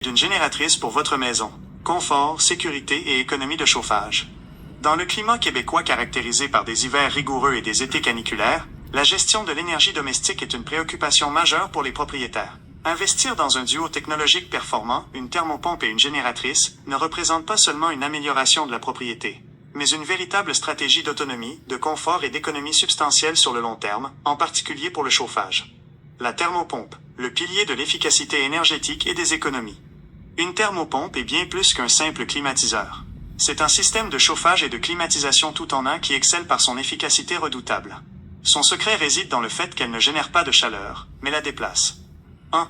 d'une génératrice pour votre maison. Confort, sécurité et économie de chauffage. Dans le climat québécois caractérisé par des hivers rigoureux et des étés caniculaires, la gestion de l'énergie domestique est une préoccupation majeure pour les propriétaires. Investir dans un duo technologique performant, une thermopompe et une génératrice, ne représente pas seulement une amélioration de la propriété, mais une véritable stratégie d'autonomie, de confort et d'économie substantielle sur le long terme, en particulier pour le chauffage. La thermopompe, le pilier de l'efficacité énergétique et des économies. Une thermopompe est bien plus qu'un simple climatiseur. C'est un système de chauffage et de climatisation tout en un qui excelle par son efficacité redoutable. Son secret réside dans le fait qu'elle ne génère pas de chaleur, mais la déplace. 1.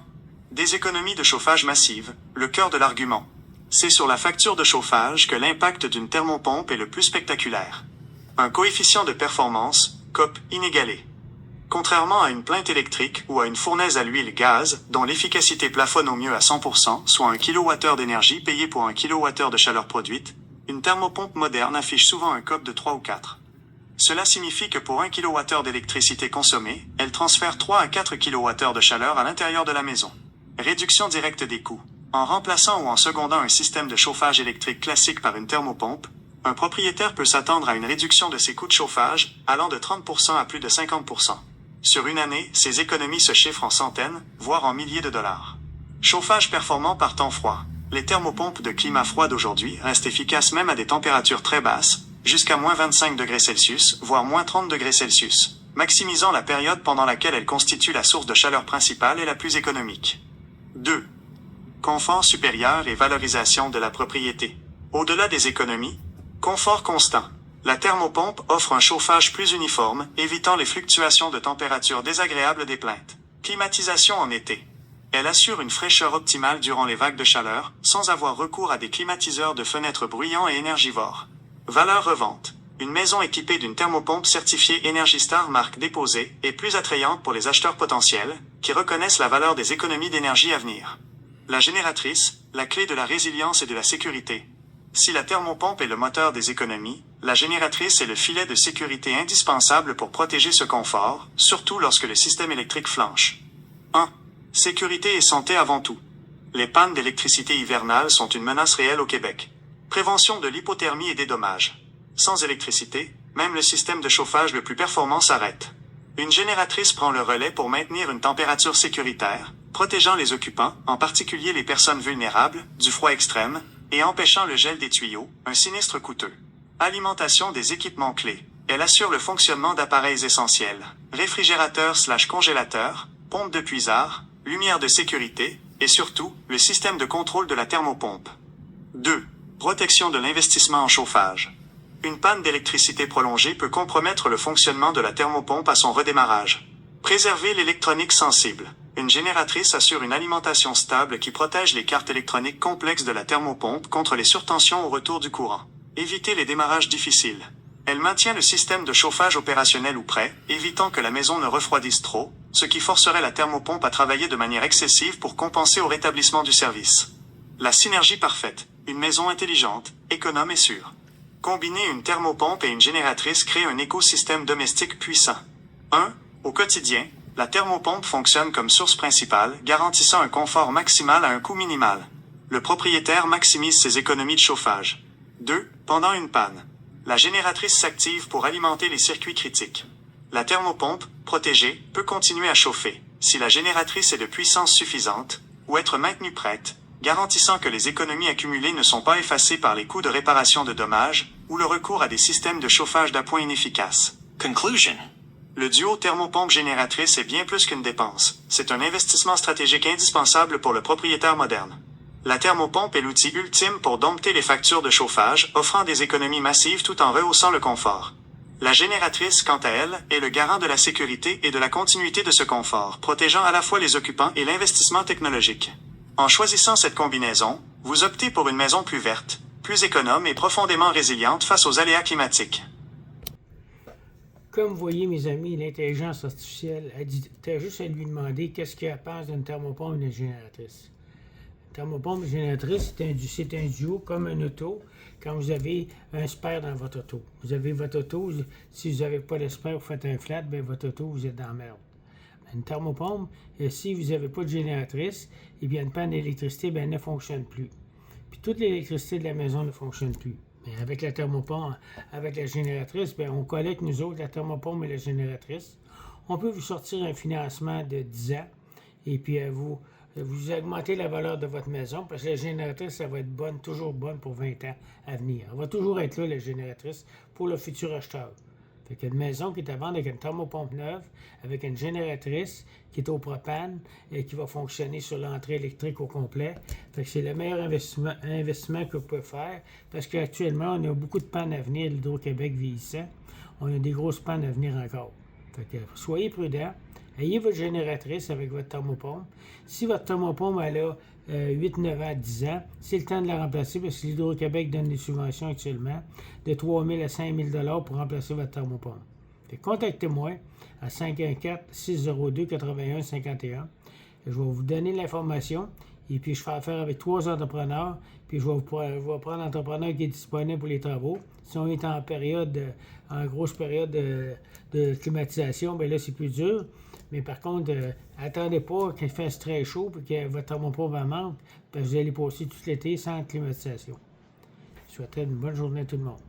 Des économies de chauffage massives, le cœur de l'argument. C'est sur la facture de chauffage que l'impact d'une thermopompe est le plus spectaculaire. Un coefficient de performance, COP, inégalé. Contrairement à une plainte électrique ou à une fournaise à l'huile-gaz, dont l'efficacité plafonne au mieux à 100%, soit 1 kWh d'énergie payé pour 1 kWh de chaleur produite, une thermopompe moderne affiche souvent un COP de 3 ou 4. Cela signifie que pour 1 kWh d'électricité consommée, elle transfère 3 à 4 kWh de chaleur à l'intérieur de la maison. Réduction directe des coûts. En remplaçant ou en secondant un système de chauffage électrique classique par une thermopompe, un propriétaire peut s'attendre à une réduction de ses coûts de chauffage allant de 30% à plus de 50%. Sur une année, ces économies se chiffrent en centaines, voire en milliers de dollars. Chauffage performant par temps froid. Les thermopompes de climat froid d'aujourd'hui restent efficaces même à des températures très basses, jusqu'à moins 25 degrés Celsius, voire moins 30 degrés Celsius, maximisant la période pendant laquelle elles constituent la source de chaleur principale et la plus économique. 2. Confort supérieur et valorisation de la propriété. Au-delà des économies, confort constant. La thermopompe offre un chauffage plus uniforme, évitant les fluctuations de température désagréables des plaintes. Climatisation en été. Elle assure une fraîcheur optimale durant les vagues de chaleur, sans avoir recours à des climatiseurs de fenêtres bruyants et énergivores. Valeur revente. Une maison équipée d'une thermopompe certifiée Energy Star marque déposée est plus attrayante pour les acheteurs potentiels, qui reconnaissent la valeur des économies d'énergie à venir. La génératrice, la clé de la résilience et de la sécurité. Si la thermopompe est le moteur des économies, la génératrice est le filet de sécurité indispensable pour protéger ce confort, surtout lorsque le système électrique flanche. 1. Sécurité et santé avant tout. Les pannes d'électricité hivernale sont une menace réelle au Québec. Prévention de l'hypothermie et des dommages. Sans électricité, même le système de chauffage le plus performant s'arrête. Une génératrice prend le relais pour maintenir une température sécuritaire, protégeant les occupants, en particulier les personnes vulnérables, du froid extrême, et empêchant le gel des tuyaux, un sinistre coûteux. Alimentation des équipements clés. Elle assure le fonctionnement d'appareils essentiels. Réfrigérateur/congélateur, pompe de puisard, lumière de sécurité, et surtout, le système de contrôle de la thermopompe. 2. Protection de l'investissement en chauffage. Une panne d'électricité prolongée peut compromettre le fonctionnement de la thermopompe à son redémarrage. Préserver l'électronique sensible. Une génératrice assure une alimentation stable qui protège les cartes électroniques complexes de la thermopompe contre les surtensions au retour du courant. Éviter les démarrages difficiles. Elle maintient le système de chauffage opérationnel ou prêt, évitant que la maison ne refroidisse trop, ce qui forcerait la thermopompe à travailler de manière excessive pour compenser au rétablissement du service. La synergie parfaite. Une maison intelligente, économe et sûre. Combiner une thermopompe et une génératrice crée un écosystème domestique puissant. 1. Au quotidien, la thermopompe fonctionne comme source principale, garantissant un confort maximal à un coût minimal. Le propriétaire maximise ses économies de chauffage. 2. Pendant une panne. La génératrice s'active pour alimenter les circuits critiques. La thermopompe, protégée, peut continuer à chauffer, si la génératrice est de puissance suffisante, ou être maintenue prête, garantissant que les économies accumulées ne sont pas effacées par les coûts de réparation de dommages, ou le recours à des systèmes de chauffage d'appoint inefficaces. Conclusion. Le duo thermopompe-génératrice est bien plus qu'une dépense. C'est un investissement stratégique indispensable pour le propriétaire moderne. La thermopompe est l'outil ultime pour dompter les factures de chauffage, offrant des économies massives tout en rehaussant le confort. La génératrice, quant à elle, est le garant de la sécurité et de la continuité de ce confort, protégeant à la fois les occupants et l'investissement technologique. En choisissant cette combinaison, vous optez pour une maison plus verte, plus économe et profondément résiliente face aux aléas climatiques. Comme vous voyez, mes amis, l'intelligence artificielle, t'as juste à lui demander qu'est-ce qu'elle pense d'une thermopompe et d'une génératrice. Une thermopompe et une génératrice, c'est un duo comme un auto quand vous avez un spare dans votre auto. Vous avez votre auto, si vous n'avez pas de spare, vous faites un flat, bien votre auto, vous êtes dans la merde. Une thermopompe, si vous n'avez pas de génératrice, eh bien, une panne d'électricité, ben, elle ne fonctionne plus. Puis toute l'électricité de la maison ne fonctionne plus. Mais avec la thermopompe, avec la génératrice, bien, on collecte, nous autres, la thermopompe et la génératrice. On peut vous sortir un financement de 10 ans et puis vous augmentez la valeur de votre maison parce que la génératrice, ça va être bonne, toujours bonne pour 20 ans à venir. Elle va toujours être là, la génératrice, pour le futur acheteur. Fait qu'il y a une maison qui est à vendre avec une thermopompe neuve, avec une génératrice qui est au propane et qui va fonctionner sur l'entrée électrique au complet. Fait que c'est le meilleur investissement que vous pouvez faire parce qu'actuellement, on a beaucoup de pannes à venir, l'Hydro-Québec vieillissant. On a des grosses pannes à venir encore. Fait que soyez prudents. Ayez votre génératrice avec votre thermopompe. Si votre thermopompe elle a 8, 9 ans, 10 ans, c'est le temps de la remplacer parce que l'Hydro-Québec donne des subventions actuellement de 3 000 à 5 000 $ pour remplacer votre thermopompe. Contactez-moi à 514-602-8151. Je vais vous donner l'information et puis je fais affaire avec 3 entrepreneurs. Puis je vais prendre l'entrepreneur qui est disponible pour les travaux. Si on est en grosse période de climatisation, bien là, c'est plus dur. Mais par contre, attendez pas qu'il fasse très chaud et que votre thermopompe manque, parce que vous allez passer tout l'été sans climatisation. Je souhaite une bonne journée à tout le monde.